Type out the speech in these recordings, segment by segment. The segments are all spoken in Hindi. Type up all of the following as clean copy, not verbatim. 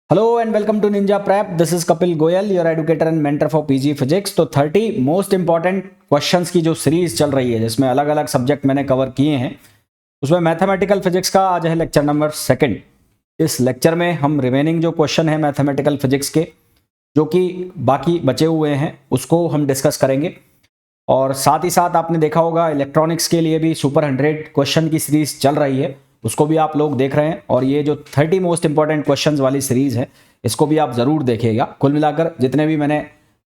Hello and welcome to Ninja Prep. This is Kapil Goyal, your educator and mentor for PG physics. तो 30 मोस्ट इंपॉर्टेंट क्वेश्चंस की जो सीरीज चल रही है, जिसमें अलग अलग सब्जेक्ट मैंने कवर किए हैं, उसमें मैथमेटिकल फिजिक्स का आज है लेक्चर नंबर 2। इस लेक्चर में हम रिमेनिंग जो क्वेश्चन है मैथमेटिकल फिजिक्स के, जो कि बाकी बचे हुए हैं, उसको हम डिस्कस करेंगे। और साथ ही साथ आपने देखा होगा इलेक्ट्रॉनिक्स के लिए भी सुपर 100 क्वेश्चन की सीरीज चल रही है, उसको भी आप लोग देख रहे हैं। और ये जो 30 मोस्ट इंपॉर्टेंट क्वेश्चंस वाली सीरीज है, इसको भी आप ज़रूर देखिएगा। कुल मिलाकर जितने भी मैंने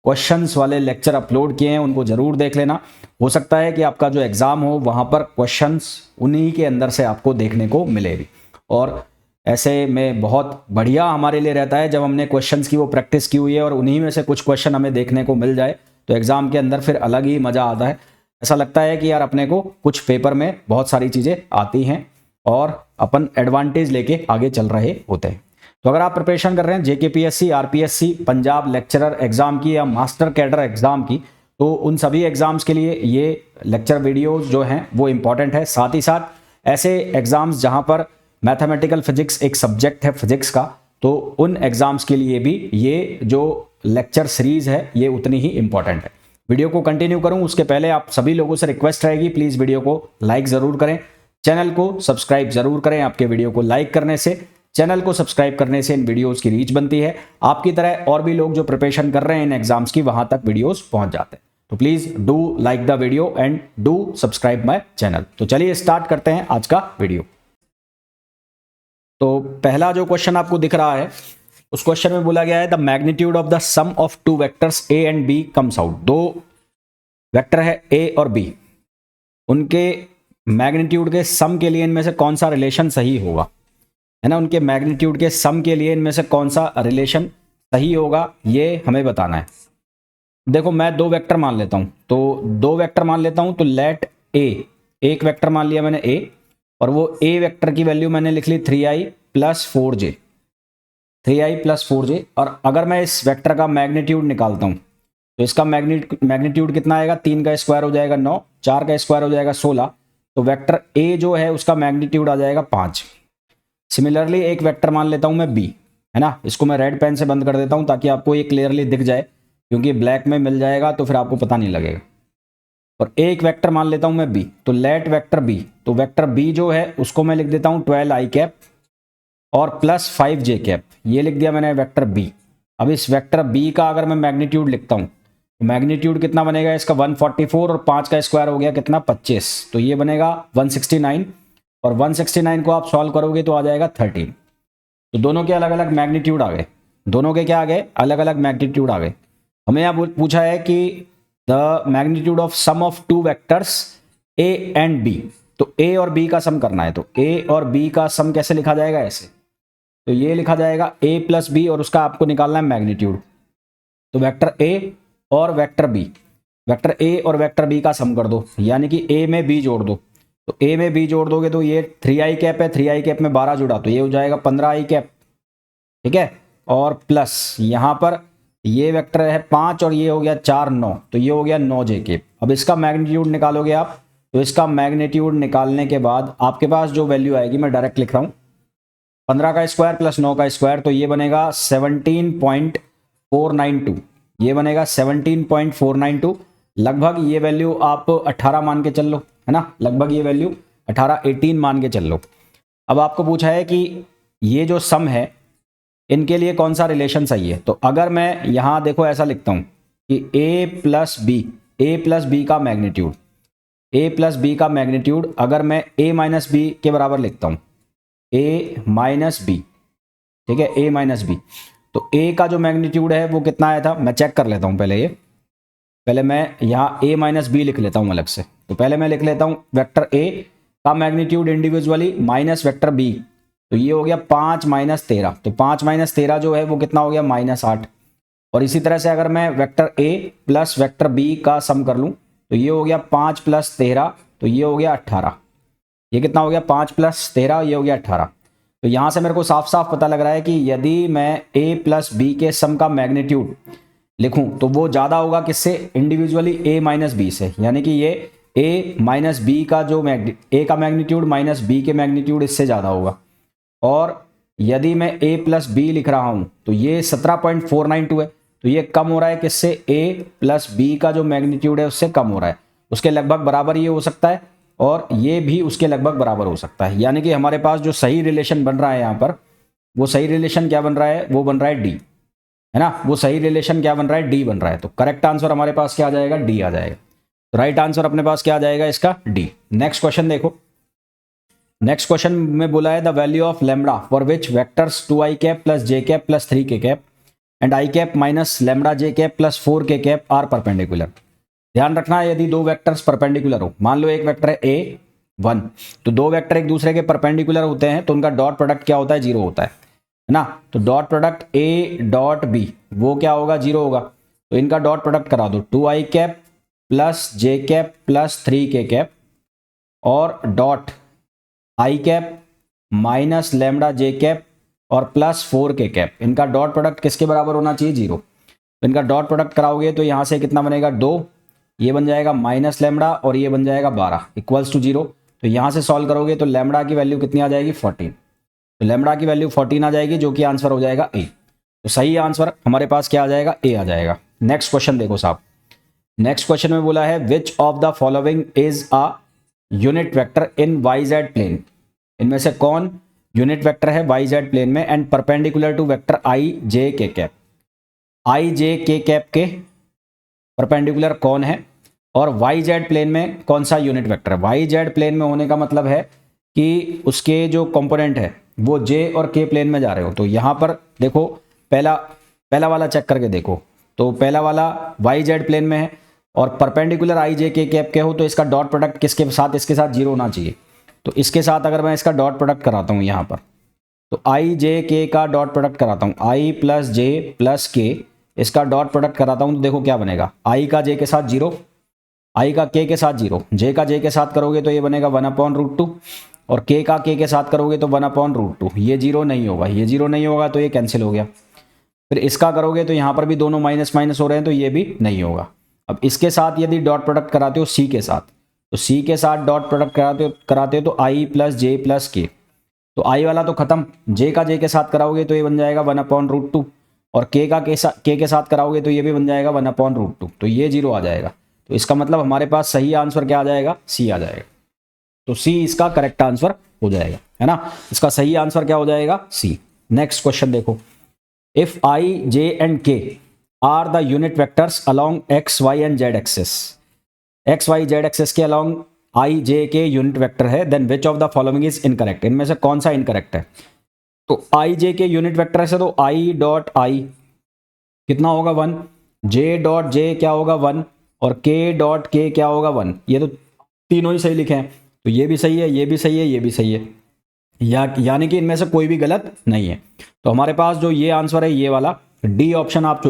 क्वेश्चंस वाले लेक्चर अपलोड किए हैं, उनको ज़रूर देख लेना। हो सकता है कि आपका जो एग्ज़ाम हो वहाँ पर क्वेश्चंस उन्हीं के अंदर से आपको देखने को मिले भी। और ऐसे में बहुत बढ़िया हमारे लिए रहता है जब हमने क्वेश्चंस की वो प्रैक्टिस की हुई है और उन्हीं में से कुछ क्वेश्चन हमें देखने को मिल जाए, तो एग्ज़ाम के अंदर फिर अलग ही मज़ा आता है। ऐसा लगता है कि यार अपने को कुछ पेपर में बहुत सारी चीज़ें आती हैं और अपन एडवांटेज लेके आगे चल रहे होते हैं। तो अगर आप प्रिपरेशन कर रहे हैं JKPSC, RPSC, Punjab lecturer exam की या मास्टर कैडर एग्जाम की, तो उन सभी एग्जाम्स के लिए ये लेक्चर वीडियोस जो हैं वो इम्पॉर्टेंट है। साथ ही साथ ऐसे एग्जाम्स जहां पर मैथमेटिकल फिजिक्स एक सब्जेक्ट है फिजिक्स का, तो उन एग्जाम्स के लिए भी ये जो लेक्चर सीरीज है ये उतनी ही इंपॉर्टेंट है। वीडियो को कंटिन्यू करूं उसके पहले आप सभी लोगों से रिक्वेस्ट रहेगी, प्लीज़ वीडियो को लाइक ज़रूर करें, चैनल को सब्सक्राइब जरूर करें। आपके वीडियो को लाइक करने से, चैनल को सब्सक्राइब करने से इन वीडियोस की रीच बनती है। आपकी तरह और भी लोग जो प्रिपरेशन कर रहे हैं इन एग्जाम्स की, वहां तक वीडियोस पहुंच जाते हैं। तो please do like the video and do subscribe my channel. तो चलिए स्टार्ट करते हैं आज का वीडियो। तो पहला जो क्वेश्चन आपको दिख रहा है, उस क्वेश्चन में बोला गया है the magnitude of the sum of two vectors A and B comes out. दो वेक्टर है ए और बी, उनके मैग्नीट्यूड के सम के लिए इनमें से कौन सा रिलेशन सही होगा, है ना। उनके मैग्नीट्यूड के सम के लिए इनमें से कौन सा रिलेशन सही होगा, ये हमें बताना है। देखो मैं दो वेक्टर मान लेता हूं, तो दो वेक्टर मान लेता हूं, तो लेट ए, एक वेक्टर मान लिया मैंने ए, और वो ए वेक्टर की वैल्यू मैंने लिख ली 3i + 4j, 3i + 4j। और अगर मैं इस वेक्टर का मैग्नीट्यूड निकालता हूं, तो इसका मैग्नीट्यूड कितना आएगा, 3 का स्क्वायर हो जाएगा 9, 4 का स्क्वायर हो जाएगा 16, तो वेक्टर ए जो है उसका मैग्नीट्यूड आ जाएगा 5। सिमिलरली एक वेक्टर मान लेता हूं मैं बी, है ना। इसको मैं रेड पेन से बंद कर देता हूं ताकि आपको ये क्लियरली दिख जाए, क्योंकि ब्लैक में मिल जाएगा तो फिर आपको पता नहीं लगेगा। और एक वेक्टर मान लेता हूं मैं बी, तो लेट वेक्टर बी, तो वेक्टर बी जो है उसको मैं लिख देता हूं 12i कैप और +5j कैप, ये लिख दिया मैंने वेक्टर बी। अब इस वेक्टर बी का अगर मैं मैग्नीट्यूड लिखता हूं, तो मैग्नीट्यूड कितना बनेगा इसका 144, और 5 का स्क्वायर हो गया कितना 25, तो ये बनेगा 169। और 169 को आप सॉल्व करोगे तो आ जाएगा 13। तो दोनों के अलग अलग मैग्नीट्यूड आ गए, दोनों के क्या आ गए, अलग अलग मैग्नीट्यूड आ गए। हमें यहाँ पूछा है कि the magnitude of sum of two vectors A and B, तो ए और बी का सम करना है। तो ए और बी का सम कैसे लिखा जाएगा, ऐसे, तो ये लिखा जाएगा a + b, और उसका आपको निकालना है मैग्नीट्यूड। तो वेक्टर a और वेक्टर b, वेक्टर a और वेक्टर b का सम कर दो, यानी कि a में b जोड़ दो। तो a में b जोड़ दोगे तो ये 3i कैप है, 3i कैप में 12 जुड़ा तो ये हो जाएगा 15i कैप, ठीक है। और प्लस यहाँ पर ये वेक्टर है 5 और ये हो गया 4 9, तो ये हो गया 9j कैप। अब इसका मैग्नीट्यूड निकालोगे आप, तो इसका मैग्नीट्यूड निकालने के बाद आपके पास जो वैल्यू आएगी, मैं डायरेक्ट लिख रहा हूँ, 15 का स्क्वायर + 9 का स्क्वायर, तो ये बनेगा 17.492, ये बनेगा 17.492। लगभग ये वैल्यू आप 18 मान के चल लो, है ना, लगभग ये वैल्यू 18 मान के चल लो। अब आपको पूछा है कि ये जो सम है इनके लिए कौन सा रिलेशन सही है। तो अगर मैं यहाँ देखो ऐसा लिखता हूँ कि a + b, a + b का मैग्नीट्यूड, a + b का मैग्नीट्यूड अगर मैं a - b के बराबर लिखता हूँ, a - b, ठीक है, a - b, तो a का जो मैग्नीट्यूड है वो कितना आया था, मैं चेक कर लेता हूँ पहले। ये पहले मैं यहाँ a - b लिख लेता हूँ अलग से। तो पहले मैं लिख लेता हूँ वेक्टर a का magnitude individually minus vector b, तो ये हो गया 5 - 13, तो 5 - 13 जो है वो कितना हो गया -8। और इसी तरह से अगर मैं वेक्टर a + वेक्टर b का सम कर लूँ, तो ये हो गया 5 + 13, तो ये हो गया 18। ये कितना हो गया 5 + 13, ये हो गया 18। तो यहाँ से मेरे को साफ साफ पता लग रहा है कि यदि मैं a + b के सम का मैग्नीट्यूड लिखूं तो वो ज़्यादा होगा किससे, इंडिविजुअली a - b से, यानी कि ये a - b का जो a का मैग्नीट्यूड - b के मैग्नीट्यूड इससे ज़्यादा होगा। और यदि मैं a प्लस बी लिख रहा हूं तो ये 17.492 है, तो ये कम हो रहा है किससे, a प्लस बी का जो मैग्नीट्यूड है उससे कम हो रहा है, उसके लगभग बराबर ये हो सकता है और ये भी उसके लगभग बराबर हो सकता है। यानी कि हमारे पास जो सही रिलेशन बन रहा है यहाँ पर, वो सही रिलेशन क्या बन रहा है, वो बन रहा है डी, है ना, वो सही रिलेशन क्या बन रहा है, डी बन रहा है। तो करेक्ट आंसर हमारे पास क्या आ जाएगा, डी आ जाएगा। तो राइट आंसर अपने पास क्या आ जाएगा इसका, डी। नेक्स्ट क्वेश्चन देखो। नेक्स्ट क्वेश्चन में बोला है the value of lambda for which vectors 2i cap plus J cap plus 3k cap and I cap minus lambda J cap plus 4k cap are perpendicular. ध्यान रखना है, यदि दो वेक्टर्स परपेंडिकुलर हो, मान लो एक वेक्टर है ए 1, तो दो वेक्टर एक दूसरे के परपेंडिकुलर होते हैं तो उनका डॉट प्रोडक्ट क्या होता है, जीरो होता है ना। तो dot product A dot B वो क्या होगा, जीरो होगा। तो इनका डॉट प्रोडक्ट करा दो, 2i cap plus J cap plus 3k cap और dot I cap minus lambda J cap और प्लस 4k कैप। इनका डॉट प्रोडक्ट किसके बराबर होना चाहिए, जीरो। तो इनका डॉट प्रोडक्ट कराओगे तो यहाँ से कितना बनेगा, 2, ये बन जाएगा माइनस लेमडा और ये बन जाएगा 12 इक्वल्स टू 0। तो यहाँ से सॉल्व करोगे तो लेमडा की वैल्यू कितनी आ जाएगी, 14। तो लेमडा की वैल्यू 14 आ जाएगी, जो कि आंसर हो जाएगा ए। तो सही आंसर हमारे पास क्या आ जाएगा, ए आ जाएगा। नेक्स्ट क्वेश्चन देखो साहब। नेक्स्ट क्वेश्चन में बोला है which of the following is a unit vector in Y Z plane. इनमें से कौन यूनिट वेक्टर है वाई जेड प्लेन में and perpendicular to vector I J K cap. I J K cap के परपेंडिकुलर कौन है और वाई जेड प्लेन में कौन सा यूनिट वेक्टर है। वाई जेड प्लेन में होने का मतलब है कि उसके जो कंपोनेंट है वो जे और के प्लेन में जा रहे हो। तो यहाँ पर देखो, पहला वाला चेक करके देखो, तो पहला वाला वाई जेड प्लेन में है और परपेंडिकुलर आई जे के कैप के हो, तो इसका डॉट प्रोडक्ट किसके साथ, इसके साथ जीरो होना चाहिए। तो इसके साथ अगर मैं इसका डॉट प्रोडक्ट कराता हूँ यहाँ पर, तो आई जे के का डॉट प्रोडक्ट कराता हूँ, आई प्लस जे प्लस के, इसका डॉट प्रोडक्ट कराता हूँ तो देखो क्या बनेगा, आई का जे के साथ जीरो, आई का के साथ जीरो, जे का जे के साथ करोगे तो ये बनेगा 1/√2 और के का के साथ करोगे तो 1/√2। ये जीरो नहीं होगा, ये जीरो नहीं होगा तो ये कैंसिल हो गया। फिर इसका करोगे तो यहाँ पर भी दोनों माइनस माइनस हो रहे हैं तो ये भी नहीं होगा। अब इसके साथ यदि डॉट प्रोडक्ट कराते हो सी के साथ, तो सी के साथ डॉट प्रोडक्ट कराते हो तो आई प्लस जे प्लस के, तो आई वाला तो खत्म, जे का जे के साथ कराओगे तो ये बन जाएगा 1/√2 और के का के साथ कराओगे तो ये भी बन जाएगा 1/√2, तो ये जीरो आ जाएगा। तो इसका मतलब हमारे पास सही आंसर क्या आ जाएगा, सी आ जाएगा। तो सी इसका करेक्ट आंसर हो जाएगा, है ना। इसका सही आंसर क्या हो जाएगा, सी। नेक्स्ट क्वेश्चन देखो। If I J and K are the unit vectors along X Y and Z axes, X Y Z axes के along I J K unit vector है, then which of the following is incorrect. इनमें से कौन सा इनकरेक्ट है। तो आई जे के यूनिट वेक्टर है तो आई डॉट आई कितना होगा 1, जे डॉट जे क्या होगा 1 और के डॉट के क्या होगा 1। ये तो तीनों ही सही लिखे हैं, तो ये भी सही है, ये भी सही है, ये भी सही है, यानी कि इनमें से कोई भी गलत नहीं है। तो हमारे पास जो ये आंसर है, ये वाला डी ऑप्शन आप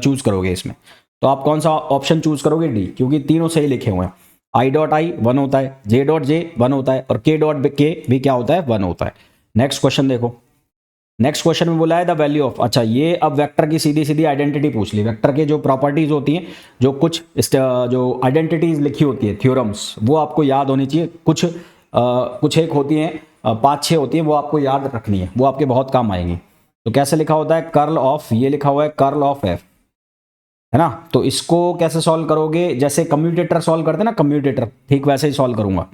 चूज करोगे इसमें। तो आप कौन सा ऑप्शन चूज करोगे, डी, क्योंकि तीनों सही लिखे हुए हैं। आई डॉट आई 1 होता है, जे डॉट जे 1 होता है और के डॉट के भी क्या होता है, 1 होता है। नेक्स्ट क्वेश्चन देखो। नेक्स्ट क्वेश्चन में बोला है द वैल्यू ऑफ, अच्छा ये अब वेक्टर की सीधी सीधी आइडेंटिटी पूछ ली। वेक्टर के जो प्रॉपर्टीज होती हैं, जो कुछ जो आइडेंटिटीज लिखी होती है, थ्योरम्स, वो आपको याद होनी चाहिए। कुछ एक होती हैं, 5-6 होती हैं, वो आपको याद रखनी है, वो आपके बहुत काम आएंगी। तो कैसे लिखा होता है, कर्ल ऑफ, ये लिखा हुआ है कर्ल ऑफ एफ, है ना। तो इसको कैसे सॉल्व करोगे, जैसे कम्यूटेटर सॉल्व करते हैं ना, कम्यूटेटर, ठीक वैसे ही सॉल्व करूंगा।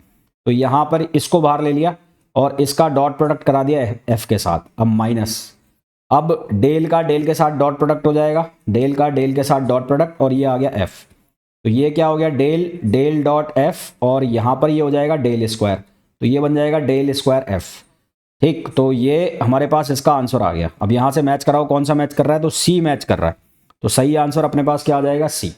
तो यहां पर इसको बाहर ले लिया और इसका डॉट प्रोडक्ट करा दिया एफ के साथ, अब माइनस, अब डेल का डेल के साथ डॉट प्रोडक्ट हो जाएगा, डेल का डेल के साथ डॉट प्रोडक्ट और ये आ गया एफ। तो ये क्या हो गया, डेल डेल डॉट एफ और यहाँ पर ये हो जाएगा डेल स्क्वायर, तो ये बन जाएगा डेल स्क्वायर एफ। ठीक, तो ये हमारे पास इसका आंसर आ गया। अब यहाँ से मैच कराओ, कौन सा मैच कर रहा है, तो सी मैच कर रहा है। तो सही आंसर अपने पास क्या आ जाएगा, सी।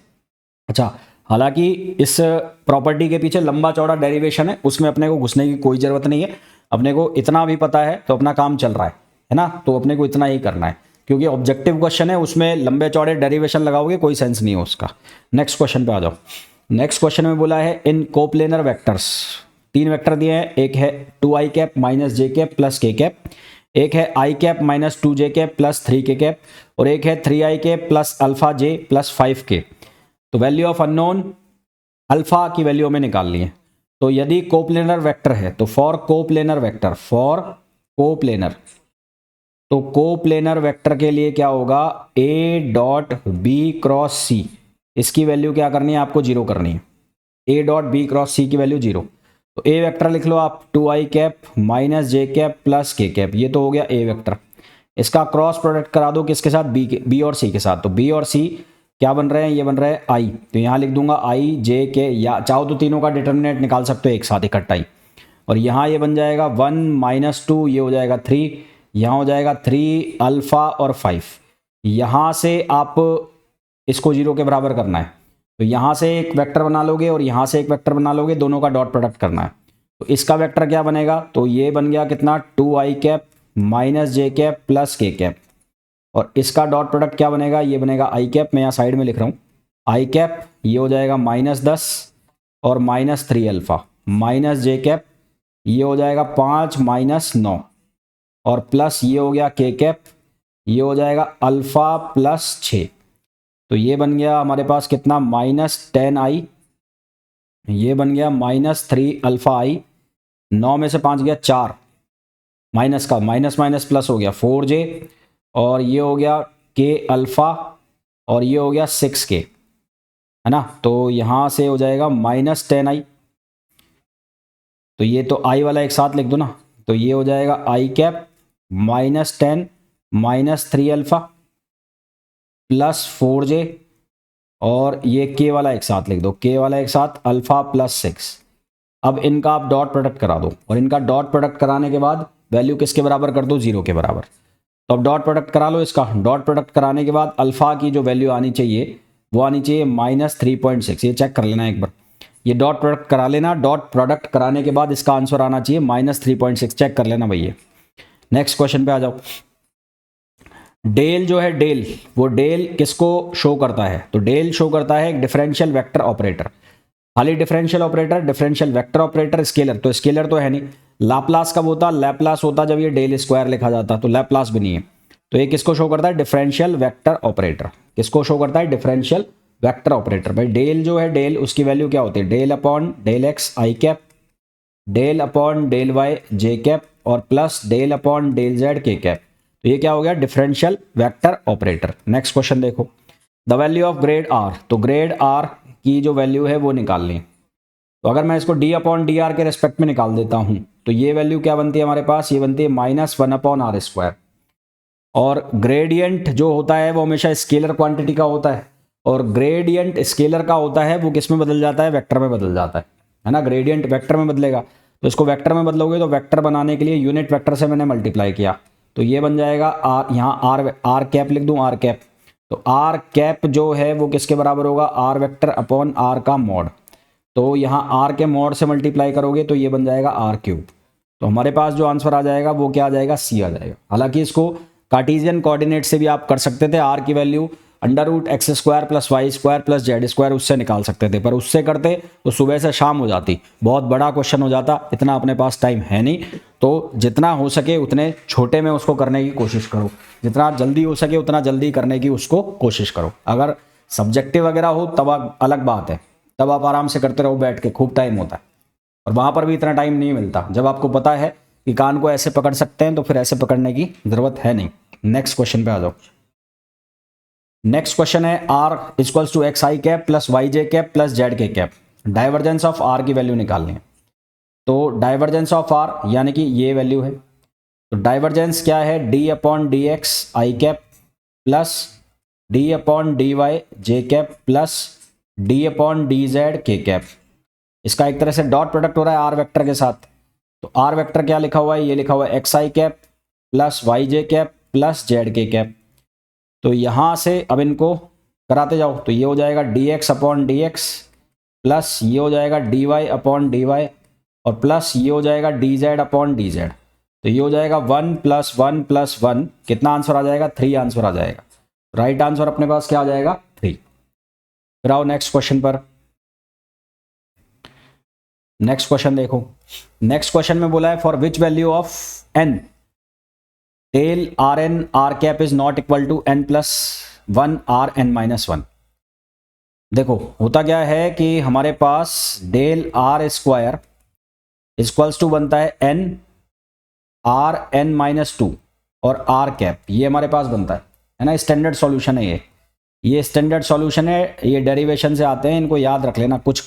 अच्छा, हालांकि इस प्रॉपर्टी के पीछे लंबा चौड़ा डेरिवेशन है, उसमें अपने को घुसने की कोई ज़रूरत नहीं है। अपने को इतना भी पता है तो अपना काम चल रहा है ना। तो अपने को इतना ही करना है, क्योंकि ऑब्जेक्टिव क्वेश्चन है, उसमें लंबे चौड़े डेरिवेशन लगाओगे कोई सेंस नहीं है उसका। नेक्स्ट क्वेश्चन पे आ जाओ। नेक्स्ट क्वेश्चन में बोला है इन कोप्लेनर वेक्टर्स, 3 वेक्टर दिए हैं, एक है 2i कैप माइनस जे कैप प्लस के कैप, एक है i cap minus 2j cap plus 3k cap और एक है 3i कैप प्लस अल्फा जे प्लस 5k। तो वैल्यू ऑफ अननोन अल्फा की वैल्यू हमें निकालनी है। तो यदि कोप्लेनर वेक्टर है तो for coplanar vector, for coplanar तो कोप्लेनर वेक्टर के लिए क्या होगा, ए डॉट बी क्रॉस सी, इसकी वैल्यू क्या करनी है आपको, जीरो करनी है। ए डॉट बी क्रॉस सी की वैल्यू जीरो। तो ए वेक्टर लिख लो आप, 2i कैप माइनस जे कैप प्लस के कैप, ये तो हो गया ए वेक्टर। इसका क्रॉस प्रोडक्ट करा दो किसके साथ, बी और सी के साथ। तो बी और सी क्या बन रहे हैं, ये बन रहे हैं आई, तो यहाँ लिख दूंगा आई जे के, या चाहो तो तीनों का डिटर्मिनेंट निकाल सकते हो एक साथ इकट्ठा ही। और यहाँ ये बन जाएगा 1 माइनस 2, ये हो जाएगा 3, यहाँ हो जाएगा 3 अल्फ़ा और 5। यहाँ से आप इसको जीरो के बराबर करना है, तो यहाँ से एक वेक्टर बना लोगे और यहाँ से एक वेक्टर बना लोगे, दोनों का डॉट प्रोडक्ट करना है। तो इसका वेक्टर क्या बनेगा, तो ये बन गया कितना, 2i कैप माइनस जे कैप प्लस के कैप। और इसका डॉट प्रोडक्ट क्या बनेगा, ये बनेगा आई कैप, मैं यहाँ साइड में लिख रहा हूँ आई कैप, ये हो जाएगा -10 और -3 अल्फ़ा, माइनस जे कैप, ये हो जाएगा 5 माइनस 9, और प्लस ये हो गया के कैप, ये हो जाएगा अल्फ़ा प्लस 6। तो ये बन गया हमारे पास कितना, -10i, ये बन गया -3 अल्फ़ा आई, 9 में से 5 गया 4, माइनस का माइनस माइनस प्लस हो गया 4j, और ये हो गया के अल्फ़ा, और ये हो गया 6k, है ना। तो यहाँ से हो जाएगा -10i, तो ये तो आई वाला एक साथ लिख दो ना, तो ये हो जाएगा आई कैप -10 -3 अल्फ़ा प्लस 4j, और ये के वाला एक साथ लिख दो, के वाला एक साथ अल्फ़ा प्लस 6। अब इनका आप डॉट प्रोडक्ट करा दो, और इनका डॉट प्रोडक्ट कराने के बाद वैल्यू किसके बराबर कर दो, जीरो के बराबर। तो अब डॉट प्रोडक्ट करा लो इसका। डॉट प्रोडक्ट कराने के बाद अल्फ़ा की जो वैल्यू आनी चाहिए वो आनी चाहिए -3.6, ये चेक कर लेना एक बार, ये डॉट प्रोडक्ट करा लेना। डॉट प्रोडक्ट कराने के बाद इसका आंसर आना चाहिए -3.6, चेक कर लेना भैया। नेक्स्ट क्वेश्चन पे आ जाओ। डेल जो है, डेल, वो डेल किसको शो करता है, तो डेल शो करता है एक डिफरेंशियल वेक्टर ऑपरेटर। खाली differential operator, differential vector operator, scalar, तो स्केलर तो है नहीं। लाप्लास कब होता, लैप्लास होता जब ये डेल स्क्वायर लिखा जाता, तो लैप्लास भी नहीं है। तो ये किसको शो करता है, डिफरेंशियल वेक्टर ऑपरेटर। किसको शो करता है, डिफरेंशियल वेक्टर ऑपरेटर। भाई डेल जो है, डेल, उसकी वैल्यू क्या होती है, del upon del x i cap, del upon del y j cap, और plus del upon del z k cap. तो ये क्या हो गया, differential vector operator. Next question देखो, the value of grad r, तो ग्रेड आर की जो वैल्यू है वो निकालनी है। तो अगर मैं इसको डी अपॉन डी आर के रेस्पेक्ट में निकाल देता हूं, तो ये वैल्यू क्या बनती है हमारे पास, ये बनती है -1 अपॉन आर स्क्वायर। और ग्रेडियंट जो होता है वो हमेशा स्केलर क्वांटिटी का होता है, और ग्रेडियंट स्केलर का होता है वो किस में बदल जाता है, वेक्टर में बदल जाता है ना। ग्रेडियंट वेक्टर में बदलेगा, तो इसको वेक्टर में बदलोगे तो वेक्टर बनाने के लिए यूनिट वेक्टर से मैंने मल्टीप्लाई किया, तो ये बन जाएगा आर, यहाँ आर कैप लिख दूँ, आर कैप। तो आर कैप जो है वो किसके बराबर होगा, आर वेक्टर अपॉन आर का मॉड। तो यहाँ आर के मॉड से मल्टीप्लाई करोगे तो ये बन जाएगा आर क्यूब। तो हमारे पास जो आंसर आ जाएगा वो क्या आ जाएगा, सी आ जाएगा। हालांकि इसको कार्टेशियन कोऑर्डिनेट से भी आप कर सकते थे, आर की वैल्यू √x² + y² + z² उससे निकाल सकते थे, पर उससे करते तो सुबह से शाम हो जाती, बहुत बड़ा क्वेश्चन हो जाता, इतना अपने पास टाइम है नहीं। तो जितना हो सके उतने छोटे में उसको करने की कोशिश करो, जितना जल्दी हो सके उतना जल्दी करने की उसको कोशिश करो। अगर सब्जेक्टिव वगैरह हो तब अलग बात है, तब आप आराम से करते रहो बैठ के, खूब टाइम होता है, और वहाँ पर भी इतना टाइम नहीं मिलता। जब आपको पता है कि कान को ऐसे पकड़ सकते हैं तो फिर ऐसे पकड़ने की ज़रूरत है नहीं। नेक्स्ट क्वेश्चन पे आ जाओ। नेक्स्ट क्वेश्चन है r = xi cap + yj cap + zk cap, divergence of r की वैल्यू निकालनी है। तो डाइवर्जेंस ऑफ r यानी कि ये वैल्यू है, तो डाइवर्जेंस क्या है, d/dx i cap plus d/dy j cap plus d/dz k cap. इसका एक तरह से डॉट प्रोडक्ट हो रहा है आर वेक्टर के साथ। तो आर वेक्टर क्या लिखा हुआ है, ये लिखा हुआ है xi cap plus yj cap plus zk cap. तो यहाँ से अब इनको कराते जाओ, तो ये हो जाएगा dx/dx प्लस ये हो जाएगा dy/dy, और प्लस ये हो जाएगा dz/dz। तो ये हो जाएगा 1 + 1 + 1, कितना आंसर आ जाएगा, 3 आंसर आ जाएगा। राइट आंसर अपने पास क्या आ जाएगा, 3। फिर आओ नेक्स्ट क्वेश्चन पर। नेक्स्ट क्वेश्चन देखो, नेक्स्ट क्वेश्चन में बोला है for which value of n del Rn r cap is not equal to n + 1 Rn-1। देखो होता क्या है कि हमारे पास डेल r² इक्वल्स टू बनता है n Rn-2, और आर कैप, ये हमारे पास बनता है ना। स्टैंडर्ड सॉल्यूशन है ये स्टैंडर्ड सॉल्यूशन है, ये डेरिवेशन से आते हैं, इनको याद रख लेना, कुछ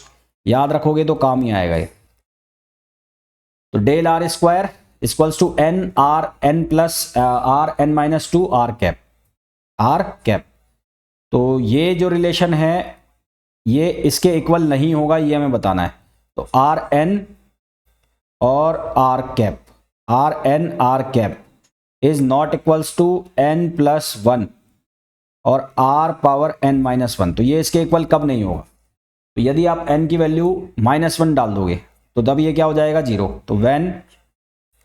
याद रखोगे तो काम ही आएगा ये। तो del R square equals to N R N plus R N minus two R cap. तो ये जो रिलेशन है ये इसके इक्वल नहीं होगा, ये हमें बताना है। तो आर एन और r cap is not equals to n plus one और r power n minus one. तो ये इसके इक्वल कब नहीं होगा? तो यदि आप n की वैल्यू -1 डाल दोगे तो तब ये क्या हो जाएगा? 0। तो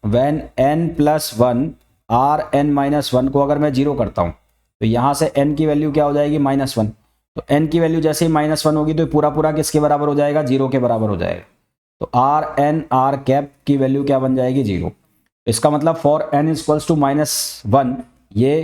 when n plus one R N minus one को अगर मैं 0 करता हूँ तो यहाँ से n की वैल्यू क्या हो जाएगी? -1। तो n की वैल्यू जैसे ही -1 होगी तो पूरा पूरा किसके बराबर हो जाएगा? 0 के बराबर हो जाएगा। तो आर एन आर कैप की वैल्यू क्या बन जाएगी? 0। इसका मतलब फॉर n इक्वल्स टू -1 ये